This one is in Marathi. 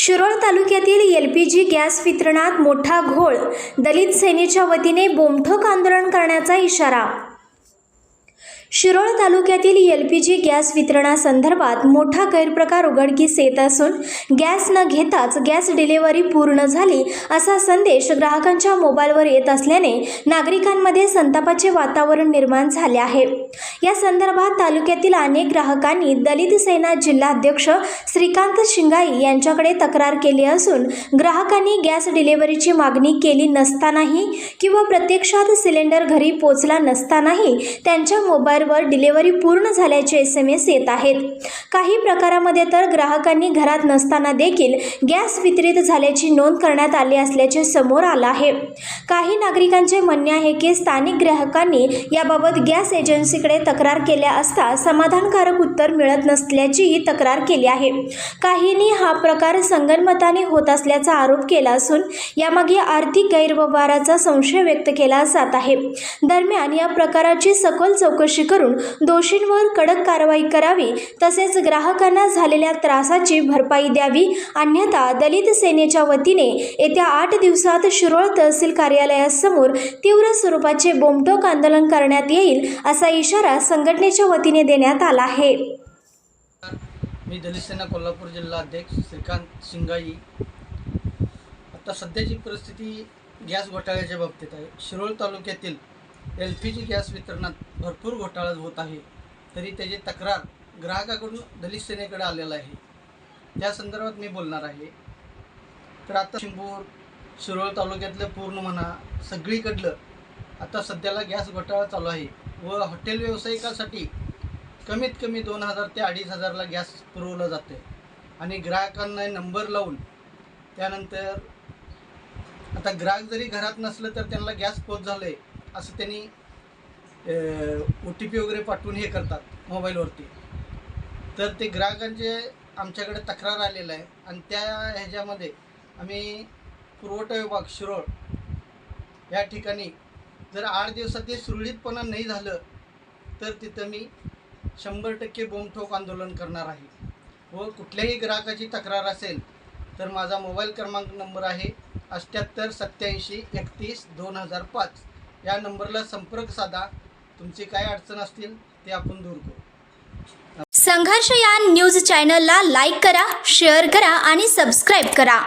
शिरोळ तालुक्यातील LPG गॅस वितरणात मोठा घोळ, दलित सेनेच्या वतीने बोंबठोक आंदोलन करण्याचा इशारा। शिरोळ तालुक्यातील LPG गॅस वितरणासंदर्भात मोठा गैरप्रकार उघडकीस येत असून गॅस न घेताच गॅस डिलिव्हरी पूर्ण झाली असा संदेश ग्राहकांच्या मोबाईलवर येत असल्याने नागरिकांमध्ये संतापाचे वातावरण निर्माण झाले आहे। या संदर्भात तालुक्यातील अनेक ग्राहकांनी दलित सेना जिल्हाध्यक्ष श्रीकांत शिंगाई यांच्याकडे तक्रार केली असून ग्राहकांनी गॅस डिलिव्हरीची मागणी केली नसतानाही किंवा प्रत्यक्षात सिलेंडर घरी पोहोचला नसतानाही त्यांच्या मोबाईलवर डिलिव्हरी पूर्ण झाल्याचे SMS येत आहेत। काही प्रकारामध्ये तर ग्राहकांनी घरात नसताना देखील गॅस वितरित झाल्याची नोंद करण्यात आली असल्याचे समोर आले आहे। काही नागरिकांचे म्हणणे आहे की स्थानिक ग्राहकांनी याबाबत गॅस एजन्सीकडे तक्रार केल्या असता समाधानकारक उत्तर मिळत नसल्याचीही तक्रार केली आहे। काहींनी हा प्रकार संगनमताने होत असल्याचा आरोप केला असून यामागे आर्थिक गैरव्यवहाराचा संशय व्यक्त केला जात आहे। दरम्यान या प्रकाराची सखोल चौकशी करून दोषींवर कडक कारवाई करावी तसेच ग्राहकांना झालेल्या त्रासाची भरपाई द्यावी, अन्यथा दलित सेनेच्या वतीने येत्या 8 दिवसात शिरोळ तहसील कार्यालयासमोर तीव्र स्वरूपाचे बोंबठोक आंदोलन करण्यात येईल असा इशारा संघटनेच्या वतीने देण्यात आला आहे। मी दलित सेना कोल्हापूर जिल्हा अध्यक्ष श्रीकांत शिंगाई। आता सध्याची परिस्थिती गॅस घोटाळ्याच्या बाबतीत आहे। शिरोळ तालुक्यातील LPG गॅस वितरणात भरपूर घोटाळा होत आहे, तरी त्याची तक्रार ग्राहकाकडून दलित सेनेकडे आलेला आहे। त्या संदर्भात मी बोलणार आहे। तर आता चिंबूर शिरोळ तालुक्यातलं पूर्ण म्हणा सगळीकडलं आता सध्याला गॅस घोटाळा चालू आहे व हॉटेल व्यावसायिकासाठी कमीत कमी 2000 ते 2500ला गॅस पुरवला जाते आणि ग्राहकांना नंबर लावून त्यानंतर आता ग्राहक जरी घरात नसलं तर त्यांना गॅस पोच झाले असं त्यांनी OTP वगैरे पाठवून हे करतात मोबाईलवरती। तर ते ग्राहकांचे आमच्याकडे तक्रार आलेलं आहे आणि त्या ह्याच्यामध्ये आम्ही पुरवठा विभाग शिरोळ या ठिकाणी जर 8 दिवसात ते सुरळीतपणा नाही झालं तर तिथं मी 100% बोंबठोक आंदोलन करणार आहे। व कुठल्याही ग्राहकाची तक्रार असेल तर माझा मोबाईल क्रमांक नंबर आहे 78 87 31 2005 या नंबरला संपर्क साधा। तुमची काय अडचण असतील ते आपण दूर करू। संघर्ष या न्यूज चॅनलला लाईक करा, शेअर करा आणि सबस्क्राईब करा।